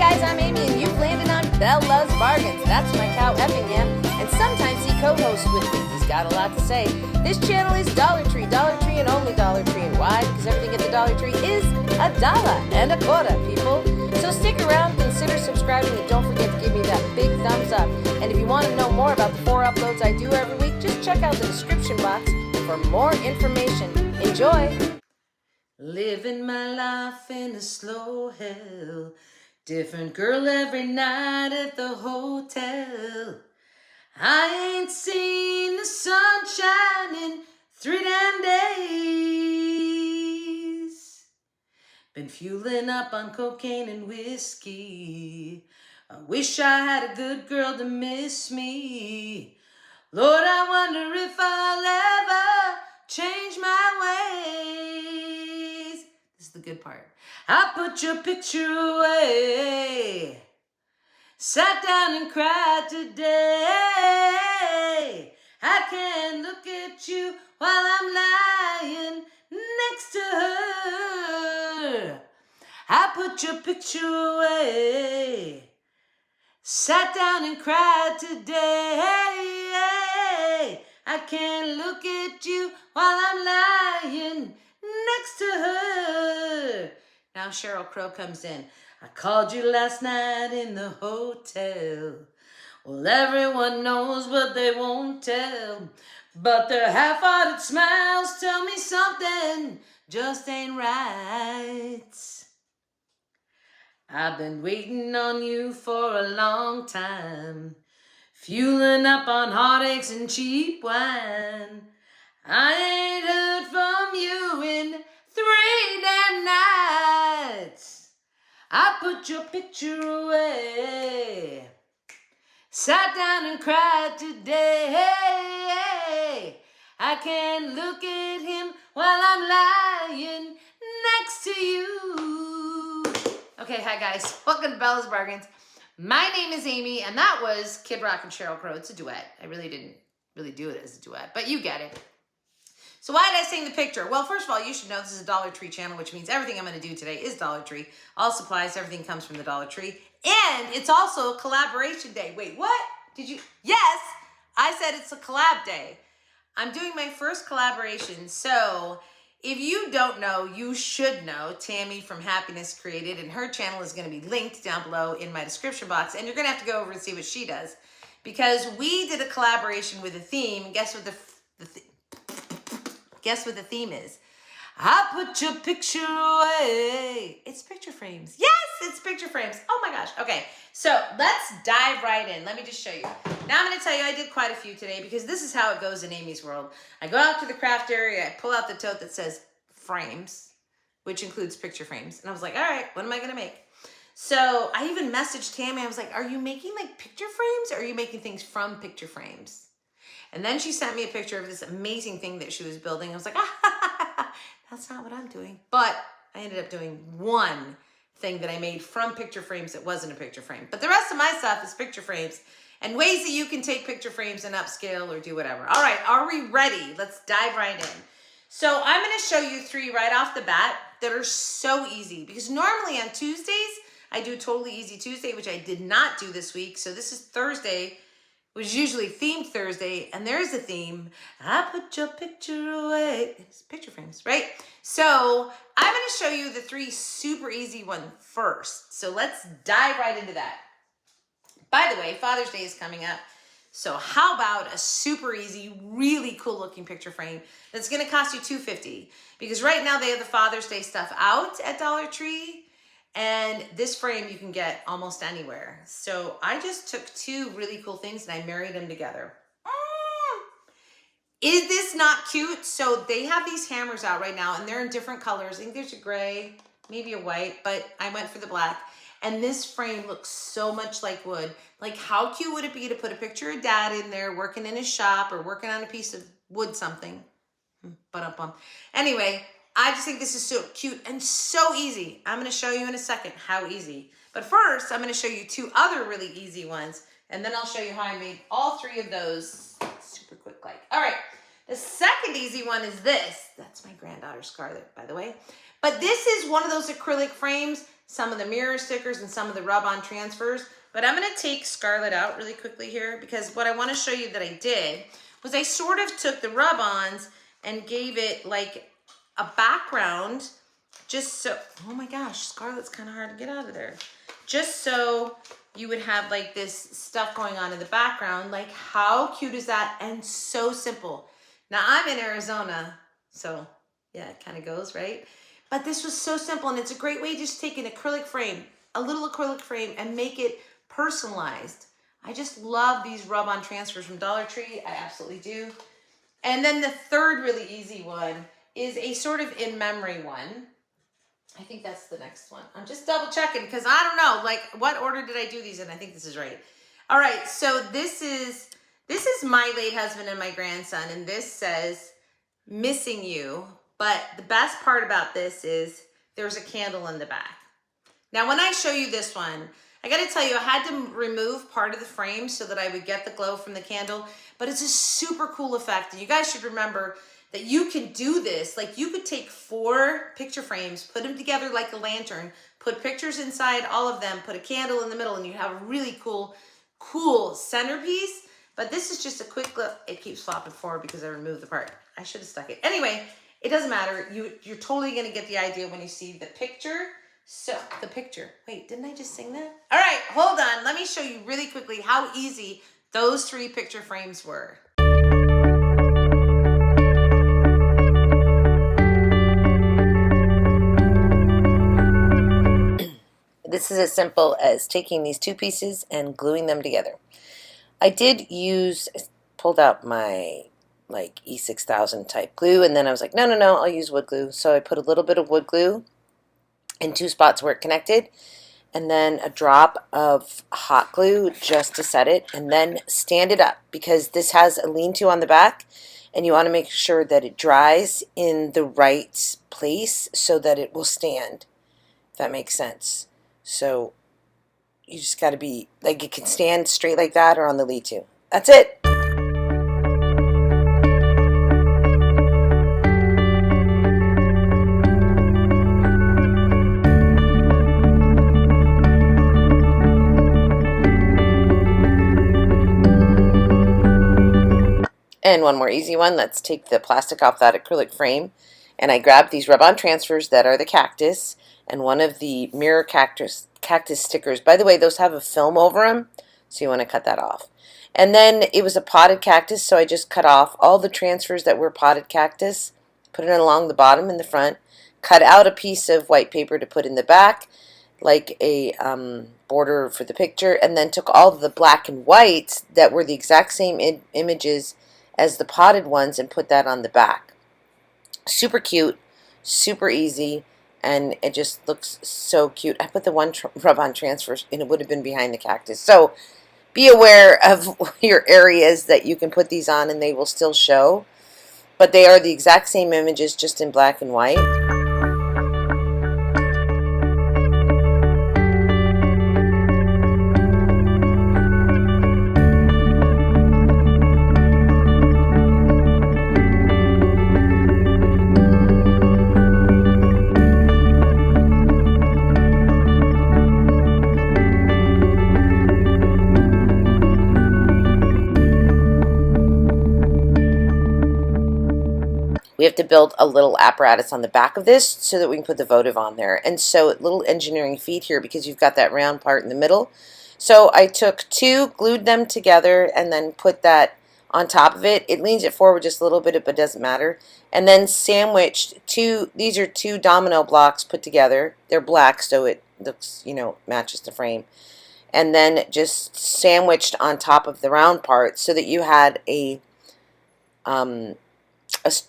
guys, I'm Amy, and you've landed on Belle Loves Bargains. That's my cow Effingham, and sometimes he co-hosts with me. He's got a lot to say. This channel is Dollar Tree, and only Dollar Tree. And why? Because everything at the Dollar Tree is $1.25, people. So stick around, consider subscribing, and don't forget to give me that big thumbs up. And if you want to know more about the 4 uploads I do every week, just check out the description box for more information. Enjoy! Living my life in a slow hell. Different girl every night at the hotel. I ain't seen the sunshine in 3 damn days. Been fueling up on cocaine and whiskey. I wish I had a good girl to miss me. Lord, I wonder if I'll ever change my ways. This is the good part. I put your picture away. Sat down and cried today. I can't look at you while I'm lying next to her. I put your picture away. Sat down and cried today. I can't look at you while I'm lying next to her. Now Sheryl Crow comes in. I called you last night in the hotel. Well, everyone knows, but they won't tell. But their half-hearted smiles tell me something just ain't right. I've been waiting on you for a long time, fueling up on heartaches and cheap wine. I ain't heard from you in 3 damn nights. I put your picture away. Sat down and cried today. I can't look at him while I'm lying next to you. Okay, hi guys. Welcome to Bella's Bargains. My name is Amy, and that was Kid Rock and Sheryl Crow. It's a duet. I really didn't do it as a duet, but you get it. So why did I sing the picture? Well, first of all, you should know this is a Dollar Tree channel, which means everything I'm going to do today is Dollar Tree. All supplies, everything comes from the Dollar Tree. And it's also collaboration day. Wait, what? Did you? Yes, I said it's a collab day. I'm doing my first collaboration. So if you don't know, you should know Tammy from Happiness Created, and her channel is going to be linked down below in my description box. And you're going to have to go over and see what she does, because we did a collaboration with a theme. Guess what the theme is? I put your picture away. It's picture frames. Yes, it's picture frames. Oh my gosh. Okay, so let's dive right in. Let me just show you. Now I'm going to tell you I did quite a few today, because this is how it goes in Amy's world. I go out to the craft area. I pull out the tote that says frames, which includes picture frames. And I was like, all right, what am I going to make? So I even messaged Tammy. I was like, are you making like picture frames, or are you making things from picture frames? And then she sent me a picture of this amazing thing that she was building. I was like, that's not what I'm doing. But I ended up doing one thing that I made from picture frames that wasn't a picture frame. But the rest of my stuff is picture frames and ways that you can take picture frames and upscale or do whatever. All right, are we ready? Let's dive right in. So I'm going to show you 3 right off the bat that are so easy, because normally on Tuesdays, I do Totally Easy Tuesday, which I did not do this week. So this is Thursday, which is usually themed Thursday, and there's a theme. I put your picture away. It's picture frames, right? So I'm going to show you the 3 super easy ones first. So let's dive right into that. By the way, Father's Day is coming up. So how about a super easy, really cool looking picture frame that's going to cost you $2.50? Because right now they have the Father's Day stuff out at Dollar Tree. And this frame you can get almost anywhere. So I just took 2 really cool things and I married them together. Is this not cute? So they have these hammers out right now, and they're in different colors. I think there's a gray, maybe a white, but I went for the black. And this frame looks so much like wood. Like, how cute would it be to put a picture of Dad in there working in his shop or working on a piece of wood something? Anyway, I just think this is so cute and so easy. I'm going to show you in a second how easy. But first, I'm going to show you 2 other really easy ones, and then I'll show you how I made all 3 of those super quick like. All right, the second easy one is this. That's my granddaughter Scarlett, by the way. But this is one of those acrylic frames. some of the mirror stickers and some of the rub-on transfers. But I'm gonna take Scarlet out really quickly here, because what I wanna show you that I did was I sort of took the rub-ons and gave it like a background, just so, oh my gosh, Scarlet's kind of hard to get out of there. Just so you would have like this stuff going on in the background. Like, how cute is that? And so simple. Now I'm in Arizona, so yeah, it kind of goes, right? But this was so simple, and it's a great way to just take an acrylic frame, a little acrylic frame, and make it personalized. I just love these rub-on transfers from Dollar Tree. I absolutely do. And then the third really easy one is a sort of in-memory one. I think that's the next one. I'm just double checking because I don't know, like, what order did I do these in? I think this is right. All right, so this is my late husband and my grandson, and this says, missing you. But the best part about this is there's a candle in the back. Now, when I show you this one, I gotta tell you, I had to remove part of the frame so that I would get the glow from the candle, but it's a super cool effect. And you guys should remember that you can do this. Like, you could take 4 picture frames, put them together like a lantern, put pictures inside all of them, put a candle in the middle, and you have a really cool centerpiece. But this is just a quick look. It keeps flopping forward because I removed the part. I should have stuck it. Anyway, it doesn't matter. You're totally gonna get the idea when you see the picture. So the picture, wait, didn't I just sing that? All right, hold on. Let me show you really quickly how easy those 3 picture frames were. This is as simple as taking these 2 pieces and gluing them together. I did pulled out my like E6000 type glue, and then I was like, no, I'll use wood glue. So I put a little bit of wood glue in 2 spots where it connected, and then a drop of hot glue just to set it, and then stand it up, because this has a lean-to on the back, and you want to make sure that it dries in the right place so that it will stand, if that makes sense. So you just got to be, like, it can stand straight like that or on the lean-to. That's it. And one more easy one. Let's take the plastic off that acrylic frame. And I grabbed these rub-on transfers that are the cactus and one of the mirror cactus stickers. By the way, those have a film over them, so you want to cut that off. And then it was a potted cactus, so I just cut off all the transfers that were potted cactus, put it along the bottom and the front, cut out a piece of white paper to put in the back, like a border for the picture, and then took all the black and whites that were the exact same images as the potted ones and put that on the back. Super cute, super easy, and it just looks so cute. I put the one rub-on transfer, and it would have been behind the cactus. So be aware of your areas that you can put these on and they will still show. But they are the exact same images, just in black and white. We have to build a little apparatus on the back of this so that we can put the votive on there. And so little engineering feat here, because you've got that round part in the middle. So I took 2, glued them together, and then put that on top of it. It leans it forward just a little bit, but it doesn't matter. And then sandwiched these are 2 domino blocks put together. They're black, so it looks, matches the frame. And then just sandwiched on top of the round part so that you had a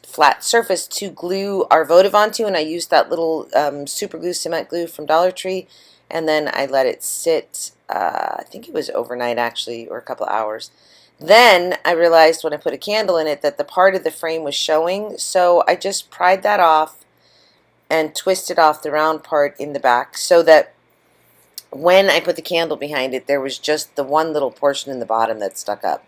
flat surface to glue our votive onto, and I used that little super glue, cement glue from Dollar Tree, and then I let it sit, I think it was overnight actually, or a couple hours. Then I realized when I put a candle in it that the part of the frame was showing, so I just pried that off and twisted off the round part in the back so that when I put the candle behind it, there was just the one little portion in the bottom that stuck up.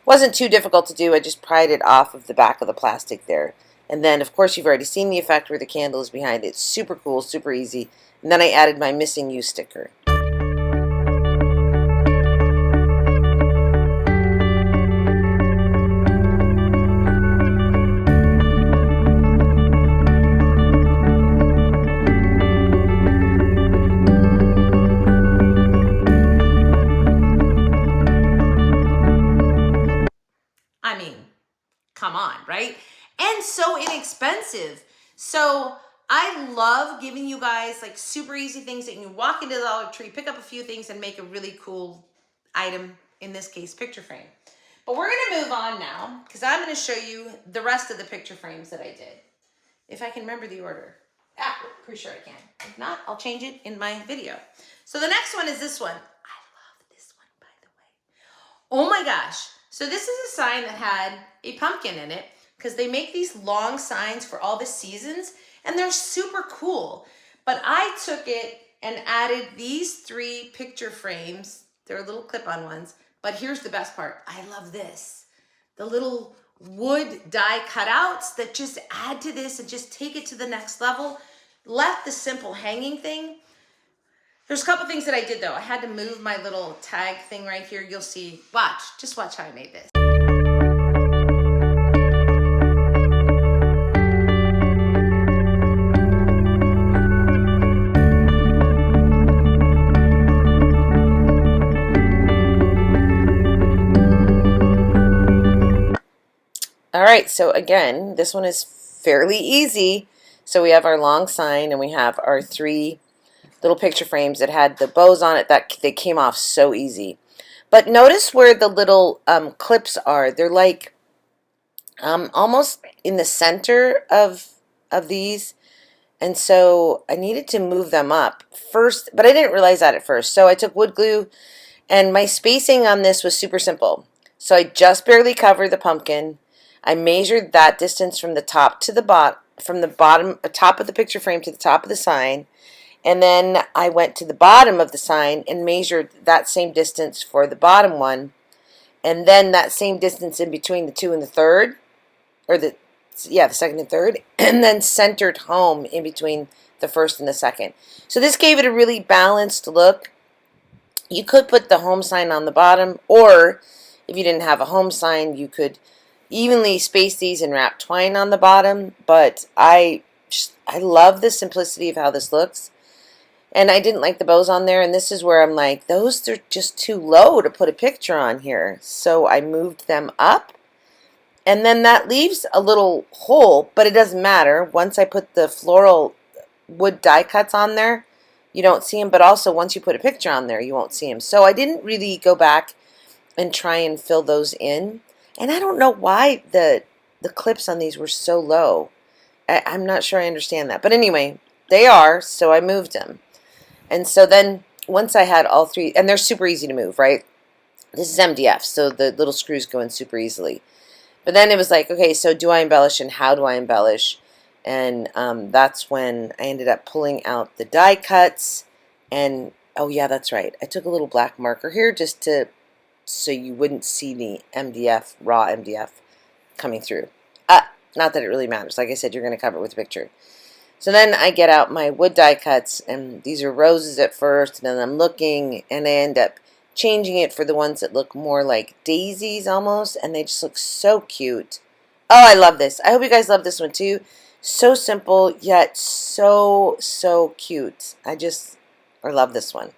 Wasn't too difficult to do. I just pried it off of the back of the plastic there. And then, of course, you've already seen the effect where the candle is behind it. Super cool, super easy. And then I added my missing you sticker. I mean, come on, right? And so inexpensive. So I love giving you guys like super easy things that you can walk into the Dollar Tree, pick up a few things and make a really cool item, in this case, picture frame. But we're gonna move on now because I'm gonna show you the rest of the picture frames that I did. If I can remember the order. Pretty sure I can. If not, I'll change it in my video. So the next one is this one. I love this one, by the way. Oh my gosh. So this is a sign that had a pumpkin in it because they make these long signs for all the seasons and they're super cool. But I took it and added these 3 picture frames. They're little clip-on ones, but here's the best part. I love this. The little wood die cutouts that just add to this and just take it to the next level. Left the simple hanging thing. There's a couple things that I did though. I had to move my little tag thing right here. You'll see, just watch how I made this. All right, so again, this one is fairly easy. So we have our long sign and we have our 3 little picture frames that had the bows on it that they came off so easy. But notice where the little clips are. They're like almost in the center of these. And so I needed to move them up first, but I didn't realize that at first. So I took wood glue and my spacing on this was super simple. So I just barely covered the pumpkin. I measured that distance from the top to the bottom, from the bottom, top of the picture frame to the top of the sign. And then I went to the bottom of the sign and measured that same distance for the bottom one. And then that same distance in between the 2 and the 3rd, or the 2nd and 3rd, and then centered home in between the 1st and the 2nd. So this gave it a really balanced look. You could put the home sign on the bottom, or if you didn't have a home sign, you could evenly space these and wrap twine on the bottom. But I love the simplicity of how this looks. And I didn't like the bows on there, and this is where I'm like, those are just too low to put a picture on here. So I moved them up. And then that leaves a little hole, but it doesn't matter. Once I put the floral wood die cuts on there, you don't see them. But also, once you put a picture on there, you won't see them. So I didn't really go back and try and fill those in. And I don't know why the clips on these were so low. I'm not sure I understand that. But anyway, they are, so I moved them. And so then once I had all 3, and they're super easy to move, right? This is MDF, so the little screws go in super easily. But then it was like, okay, so do I embellish and how do I embellish? And that's when I ended up pulling out the die cuts. And, oh yeah, that's right. I took a little black marker here just to, so you wouldn't see the MDF, raw MDF coming through. Not that it really matters. Like I said, you're going to cover it with a picture. So then I get out my wood die cuts, and these are roses at first, and then I'm looking, and I end up changing it for the ones that look more like daisies almost, and they just look so cute. Oh, I love this. I hope you guys love this one too. So simple, yet so cute. I love this one.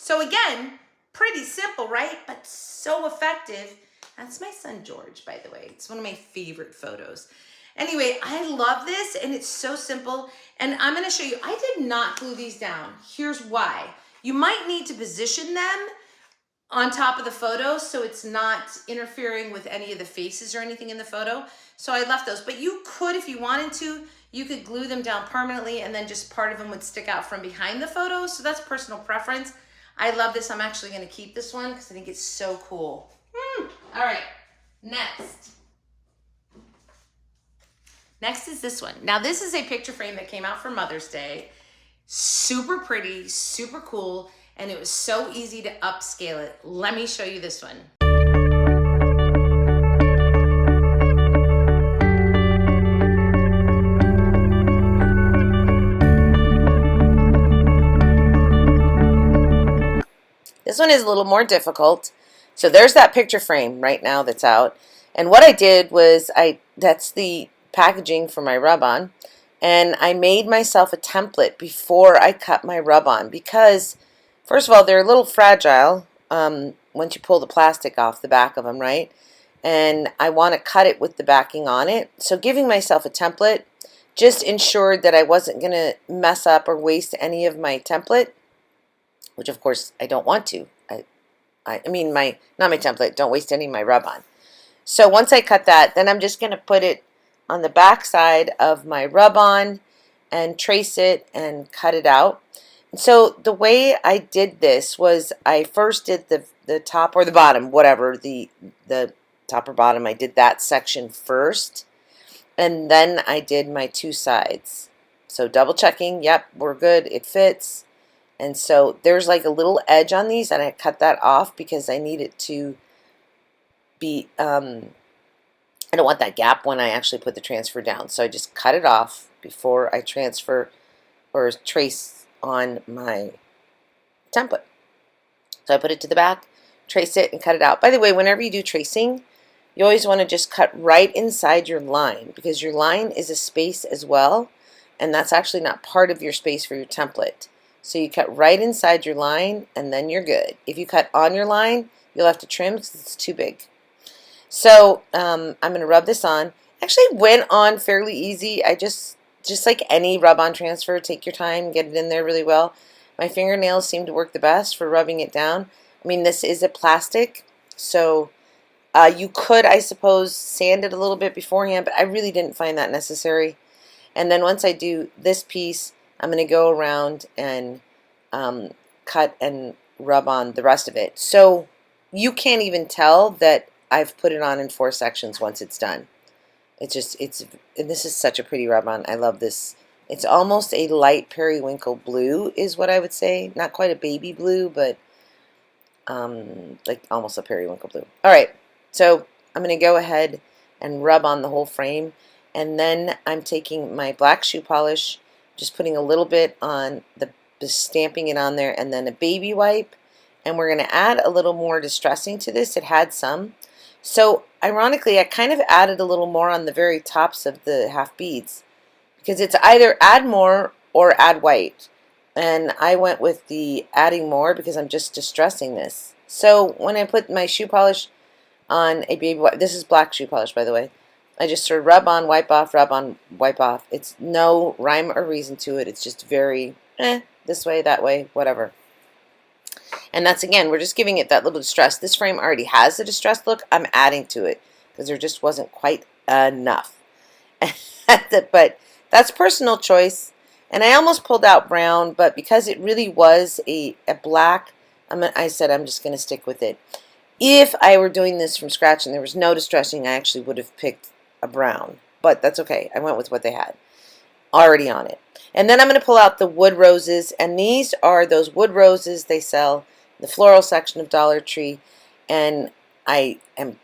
So again, pretty simple, right? But so effective. That's my son George, by the way. It's one of my favorite photos. Anyway, I love this, and it's so simple. And I'm gonna show you, I did not glue these down. Here's why. You might need to position them on top of the photo so it's not interfering with any of the faces or anything in the photo. So I left those, but you could, if you wanted to, you could glue them down permanently and then just part of them would stick out from behind the photo. So that's personal preference. I love this. I'm actually gonna keep this one because I think it's so cool. All right, next. Next is this one. Now this is a picture frame that came out for Mother's Day. Super pretty, super cool, and it was so easy to upscale it. Let me show you this one. This one is a little more difficult. So there's that picture frame right now that's out. And what I did was that's the packaging for my rub-on. And I made myself a template before I cut my rub-on because, first of all, they're a little fragile once you pull the plastic off the back of them, right? And I want to cut it with the backing on it. So giving myself a template just ensured that I wasn't going to mess up or waste any of my template, which of course I don't want to. I mean, not my template, don't waste any of my rub-on. So once I cut that, then I'm just going to put it on the back side of my rub-on and trace it and cut it out. And so the way I did this was I first did the top or the bottom, whatever, the top or bottom, I did that section first. And then I did my two sides. So double checking, yep, we're good, it fits. And so there's like a little edge on these, and I cut that off because I need it to be, I don't want that gap when I actually put the transfer down. So I just cut it off before I transfer or trace on my template. So I put it to the back, trace it, and cut it out. By the way, whenever you do tracing, you always want to just cut right inside your line because your line is a space as well, and that's actually not part of your space for your template. So you cut right inside your line, and then you're good. If you cut on your line, you'll have to trim because it's too big. So I'm going to rub this on. Actually went on fairly easy. I just like any rub-on transfer, take your time, get it in there really well. My fingernails seem to work the best for rubbing it down. I mean, this is a plastic, so you could, I suppose, sand it a little bit beforehand, but I really didn't find that necessary. And then once I do this piece, I'm going to go around and cut and rub on the rest of it. So you can't even tell that I've put it on in 4 sections once it's done. And this is such a pretty rub-on. I love this. It's almost a light periwinkle blue is what I would say. Not quite a baby blue, but like almost a periwinkle blue. All right, so I'm going to go ahead and rub on the whole frame. And then I'm taking my black shoe polish, just putting a little bit on just stamping it on there, and then a baby wipe. And we're going to add a little more distressing to this. It had some. So ironically, I kind of added a little more on the very tops of the half beads because it's either add more or add white. And I went with the adding more because I'm just distressing this. So when I put my shoe polish on a baby wipe, this is black shoe polish, by the way, I just sort of rub on, wipe off, rub on, wipe off. It's no rhyme or reason to it. It's just very, this way, that way, whatever. And that's, again, we're just giving it that little distress. This frame already has a distressed look. I'm adding to it because there just wasn't quite enough. But that's personal choice. And I almost pulled out brown, but because it really was a black, I said I'm just going to stick with it. If I were doing this from scratch and there was no distressing, I actually would have picked a brown, but that's okay. I went with what they had already on it. And then I'm going to pull out the wood roses, and these are those wood roses they sell in the floral section of Dollar Tree. And I'm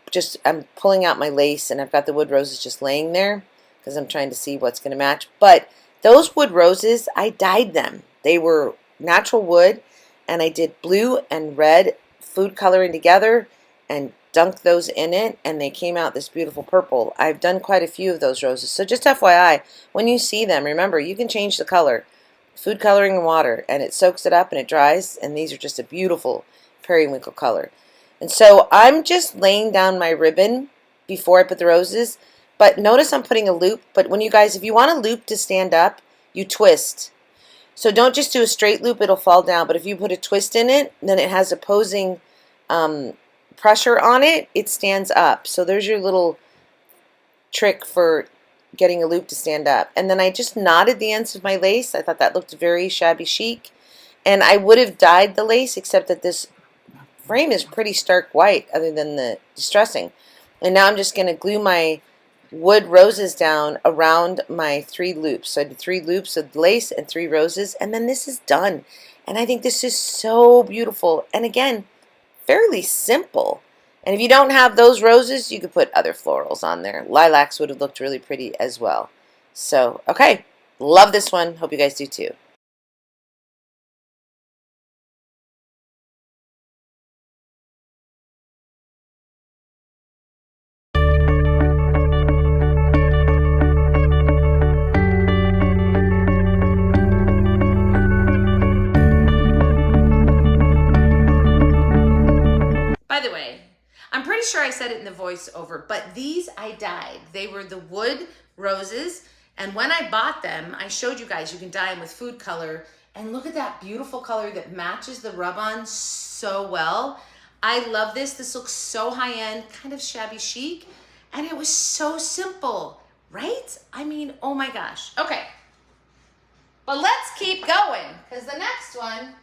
pulling out my lace, and I've got the wood roses just laying there because I'm trying to see what's going to match. But those wood roses, I dyed them. They were natural wood, and I did blue and red food coloring together and dunked those in it, and they came out this beautiful purple. I've done quite a few of those roses, so just FYI, when you see them, remember, you can change the color. Food coloring and water, and it soaks it up and it dries, and these are just a beautiful periwinkle color. And so I'm just laying down my ribbon before I put the roses, but notice I'm putting a loop. But when you guys, if you want a loop to stand up, you twist. So don't just do a straight loop, it'll fall down, but if you put a twist in it, then it has opposing pressure on it, it stands up. So there's your little trick for getting a loop to stand up. And then I just knotted the ends of my lace. I thought that looked very shabby chic. And I would have dyed the lace, except that this frame is pretty stark white other than the distressing. And now I'm just going to glue my wood roses down around my 3 loops. So I did 3 loops of lace and 3 roses, and then this is done. And I think this is so beautiful. And again, fairly simple. And if you don't have those roses, you could put other florals on there. Lilacs would have looked really pretty as well. So, okay, love this one. Hope you guys do too. By the way, I'm pretty sure I said it in the voiceover, but these I dyed. They were the wood roses, and when I bought them, I showed you guys you can dye them with food color, and look at that beautiful color that matches the rub-on so well. I love this. This looks so high-end, kind of shabby chic, and it was so simple, right? I mean, oh my gosh. Okay, but let's keep going, because the next one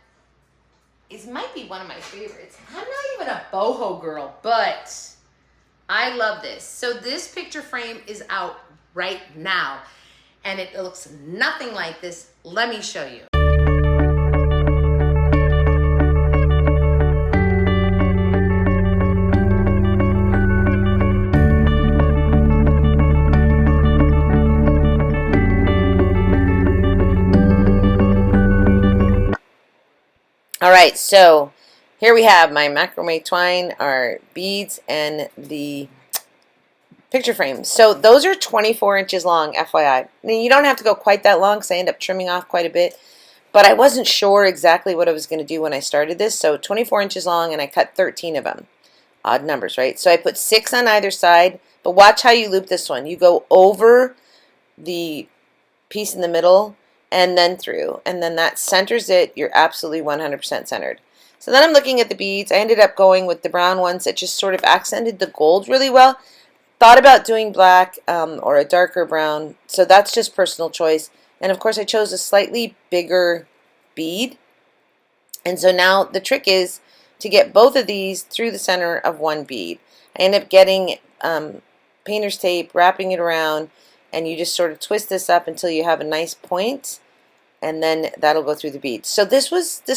might be one of my favorites. I'm not even a boho girl, but I love this. So this picture frame is out right now, and it looks nothing like this. Let me show you. All right, so here we have my macrame twine, our beads, and the picture frames. So those are 24 inches long, FYI. I mean, you don't have to go quite that long because I end up trimming off quite a bit. But I wasn't sure exactly what I was going to do when I started this. So 24 inches long, and I cut 13 of them. Odd numbers, right? So I put 6 on either side. But watch how you loop this one. You go over the piece in the middle and then through, and then that centers it. You're absolutely 100% centered. So then I'm looking at the beads. I ended up going with the brown ones that just sort of accented the gold really well. Thought about doing black or a darker brown, so that's just personal choice. And of course I chose a slightly bigger bead. And so now the trick is to get both of these through the center of one bead. I end up getting painter's tape, wrapping it around, and you just sort of twist this up until you have a nice point, and then that'll go through the bead. So this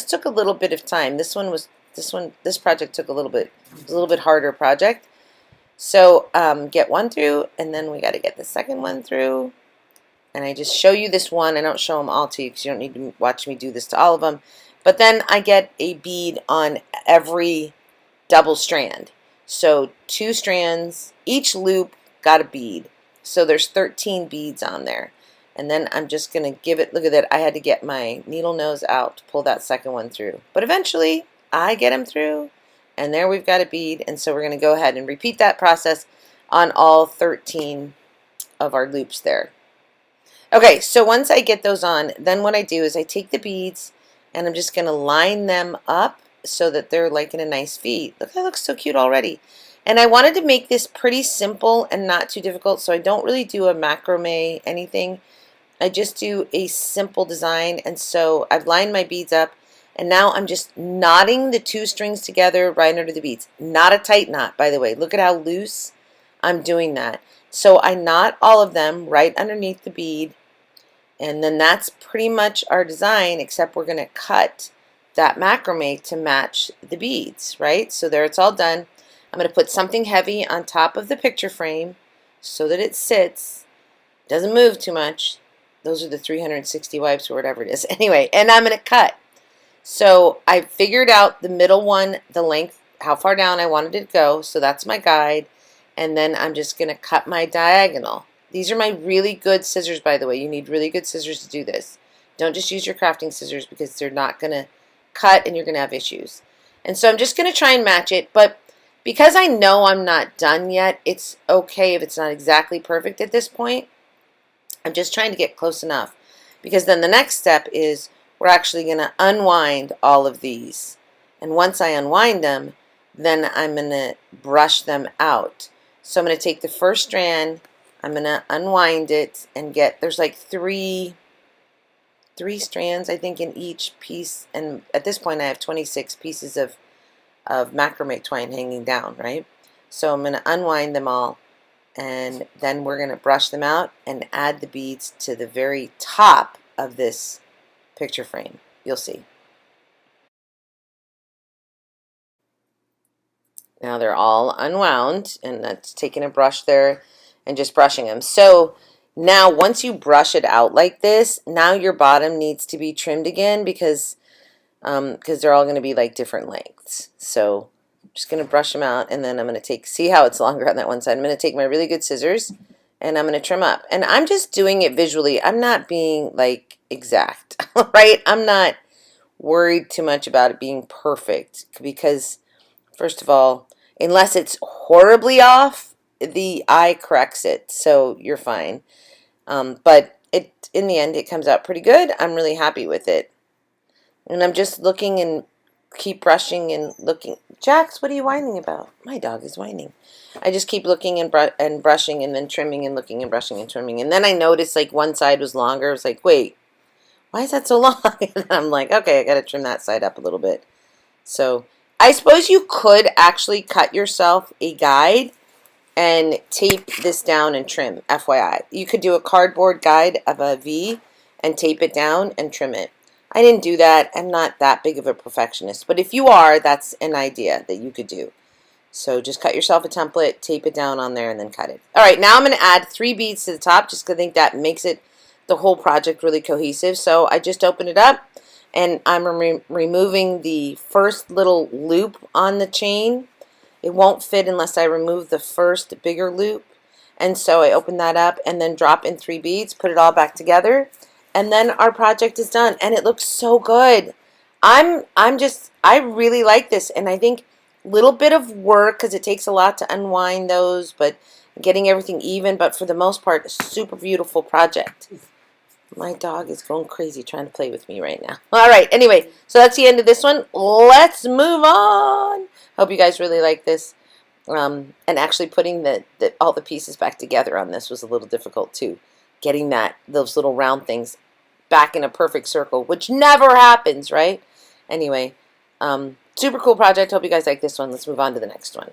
took a little bit of time. This project took a little bit harder project. So get one through, and then we got to get the second one through. And I just show you this one. I don't show them all to you because you don't need to watch me do this to all of them. But then I get a bead on every double strand. So 2 strands, each loop got a bead. So there's 13 beads on there. And then I'm just going to give it, look at that, I had to get my needle nose out to pull that second one through. But eventually I get them through, and there we've got a bead. And so we're going to go ahead and repeat that process on all 13 of our loops there. Okay, so once I get those on, then what I do is I take the beads and I'm just going to line them up so that they're like in a nice V. Look, that looks so cute already. And I wanted to make this pretty simple and not too difficult, so I don't really do a macrame anything. I just do a simple design, and so I've lined my beads up, and now I'm just knotting the 2 strings together right under the beads. Not a tight knot, by the way. Look at how loose I'm doing that. So I knot all of them right underneath the bead, and then that's pretty much our design, except we're going to cut that macrame to match the beads, right? So there, it's all done. I'm going to put something heavy on top of the picture frame so that it sits, doesn't move too much. Those are the 360 wipes or whatever it is. Anyway, and I'm going to cut. So I figured out the middle one, the length, how far down I wanted it to go. So that's my guide. And then I'm just going to cut my diagonal. These are my really good scissors, by the way. You need really good scissors to do this. Don't just use your crafting scissors because they're not going to cut and you're going to have issues. And so I'm just going to try and match it. But because I know I'm not done yet, it's okay if it's not exactly perfect at this point. I'm just trying to get close enough, because then the next step is we're actually going to unwind all of these. And once I unwind them, then I'm going to brush them out. So I'm going to take the first strand, I'm going to unwind it and get, there's like three strands I think in each piece, and at this point I have 26 pieces of macrame twine hanging down, right? So I'm going to unwind them all, And then we're going to brush them out and add the beads to the very top of this picture frame. You'll see. Now they're all unwound, and that's taking a brush there and just brushing them. So now once you brush it out like this, now your bottom needs to be trimmed again because they're all going to be like different lengths. So I'm just going to brush them out, and then I'm going to see how it's longer on that one side. I'm going to take my really good scissors, and I'm going to trim up. And I'm just doing it visually. I'm not being like exact, right? I'm not worried too much about it being perfect because, first of all, unless it's horribly off, the eye corrects it, so you're fine. But in the end, it comes out pretty good. I'm really happy with it. And I'm just looking and keep brushing and looking. Jax, what are you whining about? My dog is whining. I just keep looking and brushing and then trimming and looking and brushing and trimming. And then I noticed like one side was longer. I was like, wait, why is that so long? And I'm like, okay, I got to trim that side up a little bit. So I suppose you could actually cut yourself a guide and tape this down and trim, FYI. You could do a cardboard guide of a V and tape it down and trim it. I didn't do that. I'm not that big of a perfectionist. But if you are, that's an idea that you could do. So just cut yourself a template, tape it down on there, and then cut it. All right, now I'm going to add 3 beads to the top just because I think that makes it the whole project really cohesive. So I just opened it up, and I'm removing the first little loop on the chain. It won't fit unless I remove the first bigger loop. And so I open that up and then drop in 3 beads, put it all back together, and then our project is done. And it looks so good. I really like this, and I think a little bit of work because it takes a lot to unwind those, but getting everything even, but for the most part, a super beautiful project. My dog is going crazy trying to play with me right now. All right, anyway, so that's the end of this one. Let's move on. Hope you guys really like this. And actually putting all the pieces back together on this was a little difficult too. Getting those little round things back in a perfect circle, which never happens, right? Anyway, super cool project. Hope you guys like this one. Let's move on to the next one.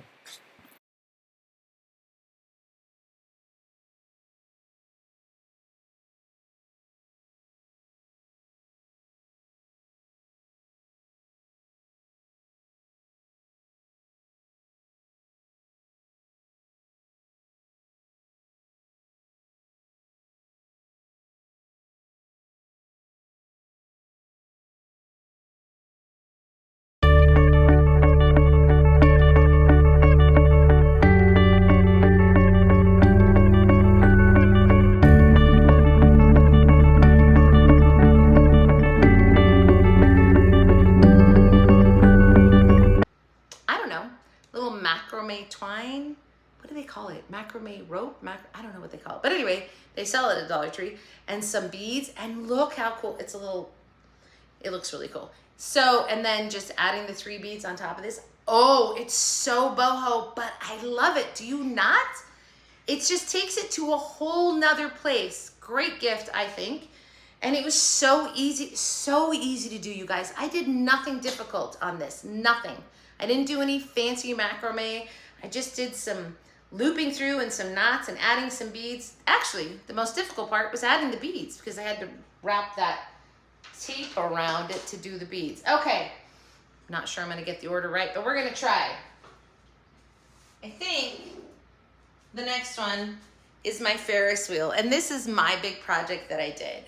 I don't know, little macrame twine. What do they call it? Macrame rope? I don't know what they call it. But anyway, they sell it at Dollar Tree. And some beads. And look how cool. It looks really cool. So, and then just adding the 3 beads on top of this. Oh, it's so boho, but I love it. Do you not? It just takes it to a whole nother place. Great gift, I think. And it was so easy to do, you guys. I did nothing difficult on this, nothing. I didn't do any fancy macrame. I just did some looping through and some knots and adding some beads. Actually, the most difficult part was adding the beads because I had to wrap that tape around it to do the beads. Okay, not sure I'm gonna get the order right, but we're gonna try. I think the next one is my Ferris wheel, and this is my big project that I did.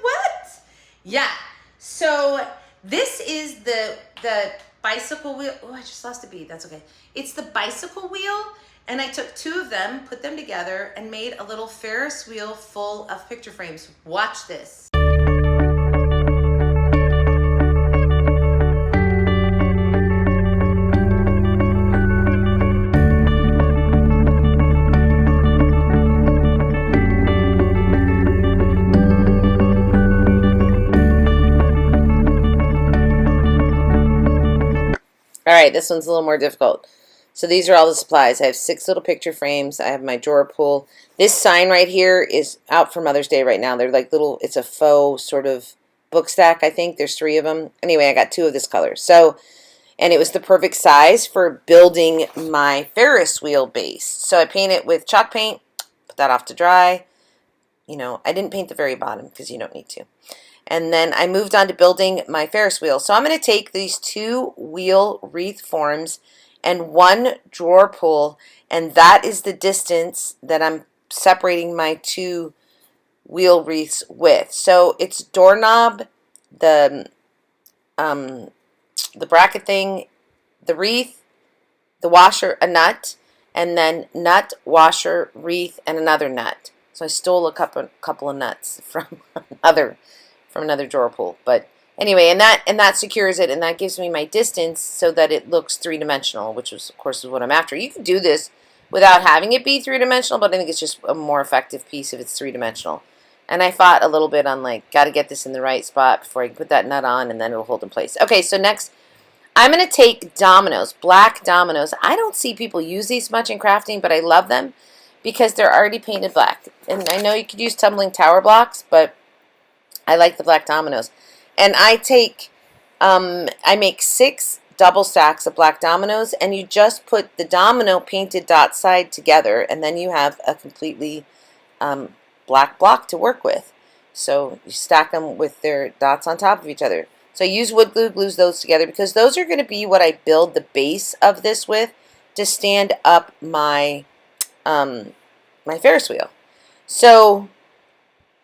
What? Yeah, so this is the bicycle wheel. Oh, I just lost a bead, that's okay. It's the bicycle wheel, and I took 2 of them, put them together, and made a little Ferris wheel full of picture frames. Watch this. All right, this one's a little more difficult. So these are all the supplies. I have 6 little picture frames. I have my drawer pull. This sign right here is out for Mother's Day right now. They're like little, it's a faux sort of book stack, I think. There's 3 of them. Anyway, I got 2 of this color. So, and it was the perfect size for building my Ferris wheel base. So I paint it with chalk paint, put that off to dry. You know, I didn't paint the very bottom because you don't need to. And then I moved on to building my Ferris wheel. So I'm going to take these 2 wheel wreath forms and 1 drawer pull, and that is the distance that I'm separating my 2 wheel wreaths with. So it's doorknob, the bracket thing, the wreath, the washer, a nut, and then nut, washer, wreath, and another nut. So I stole a couple of nuts from another drawer pull. But anyway, and that secures it, and that gives me my distance so that it looks 3-dimensional, which is, of course, is what I'm after. You can do this without having it be 3-dimensional, but I think it's just a more effective piece if it's 3-dimensional. And I fought a little bit on, like, got to get this in the right spot before I can put that nut on, and then it'll hold in place. Okay, so next, I'm going to take dominoes, black dominoes. I don't see people use these much in crafting, but I love them because they're already painted black. And I know you could use tumbling tower blocks, but I like the black dominoes. And I take, I make 6 double stacks of black dominoes, and you just put the domino painted dot side together, and then you have a completely black block to work with. So you stack them with their dots on top of each other. So I use wood glue, glues those together, because those are going to be what I build the base of this with to stand up my my Ferris wheel. So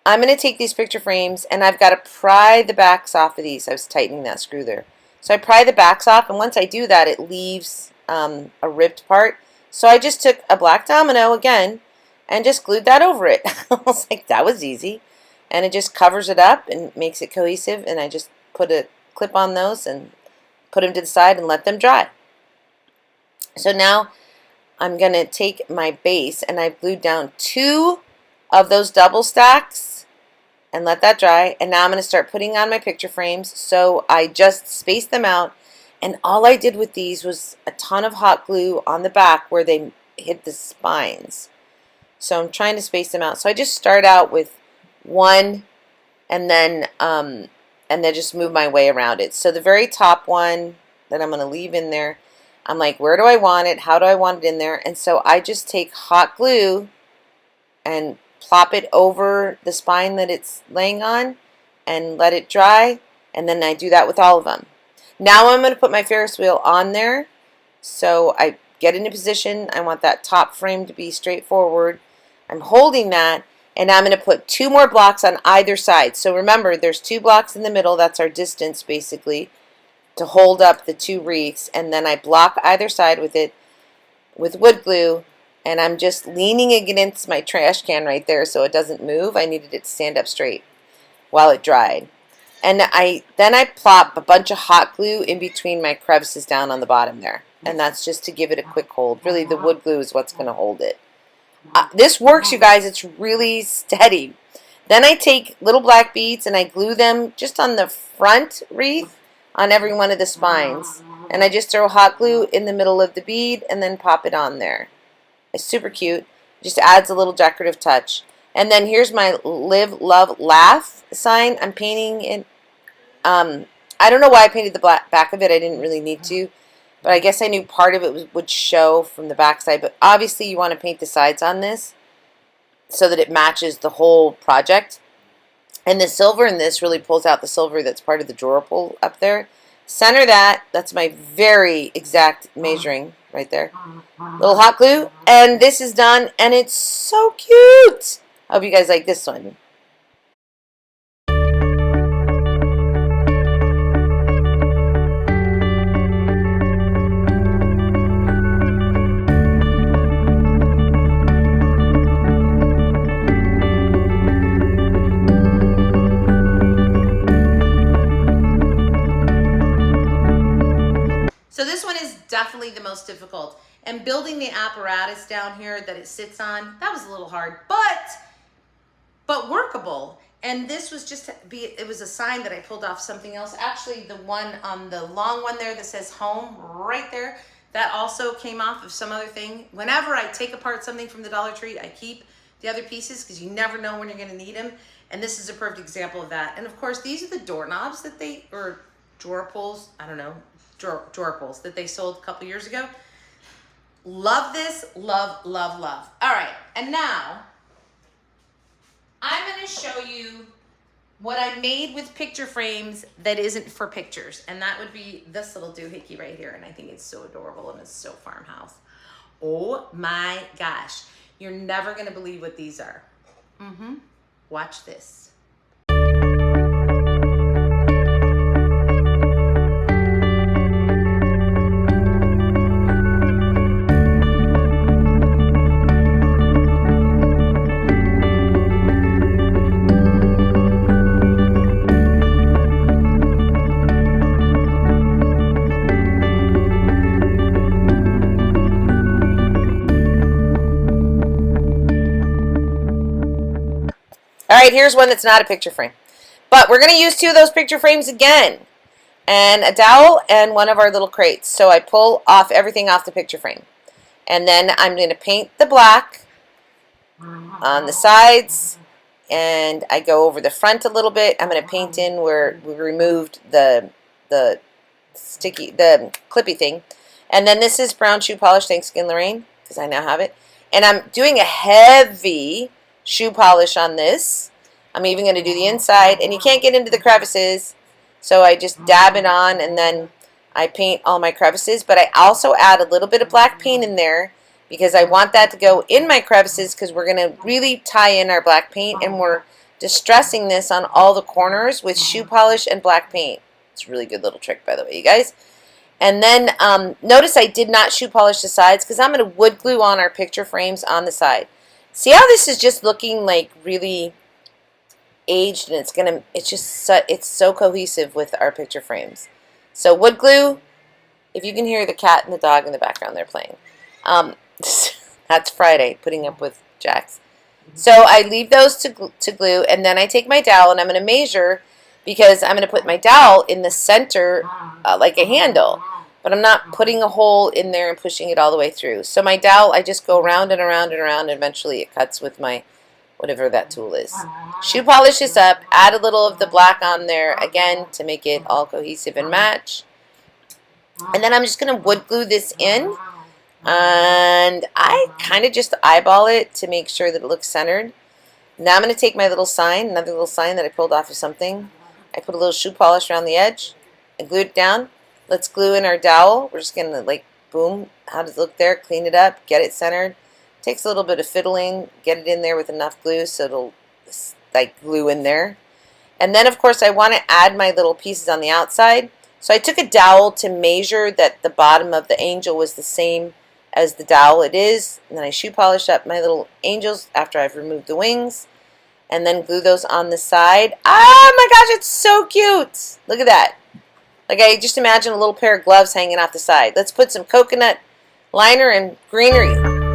I'm going to take these picture frames, and I've got to pry the backs off of these. I was tightening that screw there. So I pry the backs off, and once I do that, it leaves a ripped part. So I just took a black domino again and just glued that over it. I was like, that was easy. And it just covers it up and makes it cohesive, and I just put a clip on those and put them to the side and let them dry. So now I'm going to take my base, and I've glued down 2 of those double stacks and let that dry. And now I'm going to start putting on my picture frames. So I just spaced them out, and all I did with these was a ton of hot glue on the back where they hit the spines. So I'm trying to space them out. So I just start out with 1 and then just move my way around it. So the very top one that I'm going to leave in there, I'm like, where do I want it? How do I want it in there? And so I just take hot glue and plop it over the spine that it's laying on and let it dry. And then I do that with all of them. Now I'm going to put my Ferris wheel on there. So I get into position. I want that top frame to be straightforward. I'm holding that. And I'm going to put 2 more blocks on either side. So remember, there's 2 blocks in the middle. That's our distance, basically, to hold up the 2 wreaths. And then I block either side with it with wood glue. And I'm just leaning against my trash can right there so it doesn't move. I needed it to stand up straight while it dried. And then I plop a bunch of hot glue in between my crevices down on the bottom there. And that's just to give it a quick hold. Really, the wood glue is what's going to hold it. This works, you guys. It's really steady. Then I take little black beads and I glue them just on the front wreath on every one of the spines. And I just throw hot glue in the middle of the bead and then pop it on there. It's super cute. Just adds a little decorative touch. And then here's my Live, Love, Laugh sign. I'm painting it. I don't know why I painted the back of it. I didn't really need to. But I guess I knew part of it would show from the back side. But obviously you want to paint the sides on this so that it matches the whole project. And the silver in this really pulls out the silver that's part of the drawer pull up there. Center that. That's my very exact measuring right there. Little hot glue. And this is done. And it's so cute. I hope you guys like this one. So this one is definitely the most difficult. And building the apparatus down here that it sits on, that was a little hard, but workable. And this was just it was a sign that I pulled off something else. Actually, the one on the long one there that says home right there, that also came off of some other thing. Whenever I take apart something from the Dollar Tree, I keep the other pieces because you never know when you're going to need them. And this is a perfect example of that. And of course, these are the doorknobs that drawer pulls, I don't know, drawer pulls that they sold a couple years ago. Love this, love, love, love. All right, and now I'm gonna show you what I made with picture frames that isn't for pictures. And that would be this little doohickey right here. And I think it's so adorable and it's so farmhouse. Oh my gosh. You're never gonna believe what these are. Watch this. All right, here's one that's not a picture frame. But we're going to use two of those picture frames again. And a dowel and one of our little crates. So I pull off everything off the picture frame. And then I'm going to paint the black on the sides. And I go over the front a little bit. I'm going to paint in where we removed the clippy thing. And then this is brown shoe polish. Thanks again, Lorraine, because I now have it. And I'm doing a heavy shoe polish on this. I'm even going to do the inside, and you can't get into the crevices, so I just dab it on and then I paint all my crevices. But I also add a little bit of black paint in there because I want that to go in my crevices, because we're going to really tie in our black paint, and we're distressing this on all the corners with shoe polish and black paint. It's a really good little trick, by the way, you guys. And then notice I did not shoe polish the sides because I'm going to wood glue on our picture frames on the side. See how this is just looking like really aged, and it's so cohesive with our picture frames. So wood glue, if you can hear the cat and the dog in the background, they're playing. That's Friday, putting up with Jax. So I leave those to glue, and then I take my dowel and I'm going to measure, because I'm going to put my dowel in the center like a handle. But I'm not putting a hole in there and pushing it all the way through. So my dowel, I just go around and around and around, and eventually it cuts with my, whatever that tool is. Shoe polish this up, add a little of the black on there, again, to make it all cohesive and match. And then I'm just going to wood glue this in. And I kind of just eyeball it to make sure that it looks centered. Now I'm going to take my little sign, another little sign that I pulled off of something. I put a little shoe polish around the edge and glue it down. Let's glue in our dowel. We're just going to, like, boom, how does it look there? Clean it up, get it centered. Takes a little bit of fiddling, get it in there with enough glue so it'll, like, glue in there. And then, of course, I want to add my little pieces on the outside. So I took a dowel to measure that the bottom of the angel was the same as the dowel it is. And then I shoe polish up my little angels after I've removed the wings. And then glue those on the side. Oh my gosh, it's so cute! Look at that. Like, I just imagine a little pair of gloves hanging off the side. Let's put some coconut liner and greenery.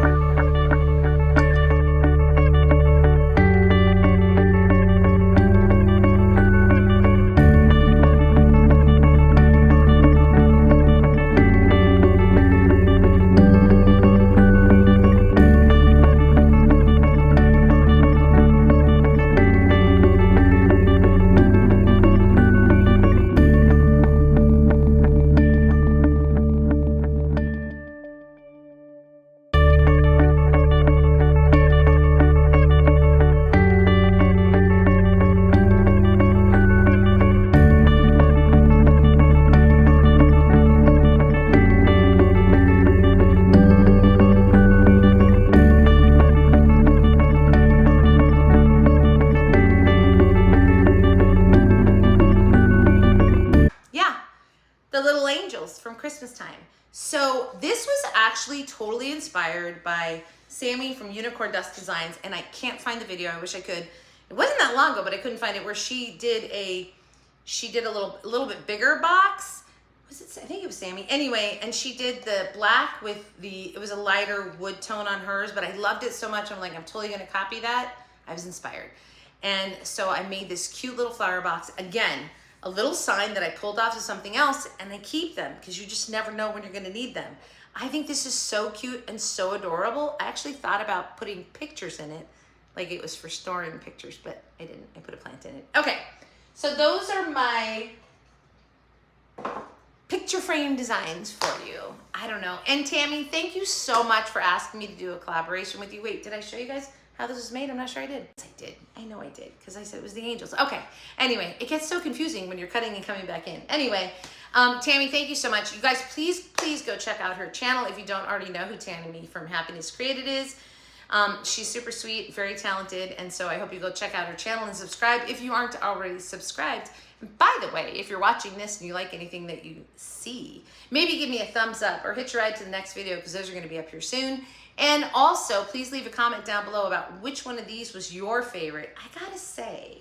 From Christmas time. So this was actually totally inspired by Sammy from Unicorn Dust Designs, and I can't find the video. I wish I could. It wasn't that long ago, but I couldn't find it, where she did a little bit bigger box. Was it? I think it was Sammy. Anyway, and she did the black with it was a lighter wood tone on hers, but I loved it so much. I'm like, I'm totally gonna copy that. I was inspired. And so I made this cute little flower box. Again, a little sign that I pulled off of something else, and I keep them because you just never know when you're gonna need them. I think this is so cute and so adorable. I actually thought about putting pictures in it, like it was for storing pictures, but I didn't. I put a plant in it. Okay, so those are my picture frame designs for you. I don't know. And Tammy, thank you so much for asking me to do a collaboration with you. Wait, did I show you guys how this was made? I'm not sure I did. Yes, I did. I know I did because I said it was the angels. Okay. Anyway, it gets so confusing when you're cutting and coming back in. Anyway, Tammy, thank you so much. You guys, please go check out her channel if you don't already know who Tammy from Happiness Created is. She's super sweet, very talented, and so I hope you go check out her channel and subscribe if you aren't already subscribed. And by the way, if you're watching this and you like anything that you see, maybe give me a thumbs up or hitch a ride to the next video because those are going to be up here soon. And also, please leave a comment down below about which one of these was your favorite. I gotta say,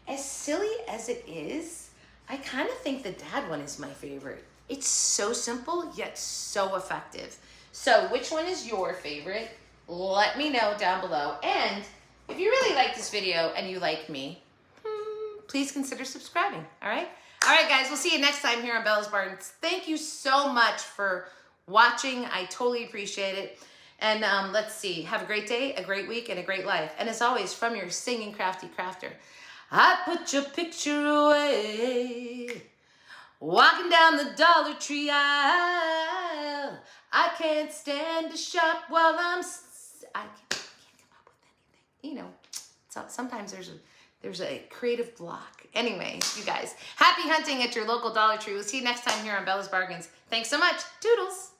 as silly as it is, I kind of think the dad one is my favorite. It's so simple, yet so effective. So which one is your favorite? Let me know down below. And if you really like this video and you like me, please consider subscribing, all right? All right, guys, we'll see you next time here on Bella's Bargains. Thank you so much for watching. I totally appreciate it. And let's see, have a great day, a great week, and a great life. And as always, from your singing crafty crafter, I put your picture away, walking down the Dollar Tree aisle. I can't stand to shop while I can't come up with anything. You know, so sometimes there's a creative block. Anyway, you guys, happy hunting at your local Dollar Tree. We'll see you next time here on Bella's Bargains. Thanks so much. Toodles.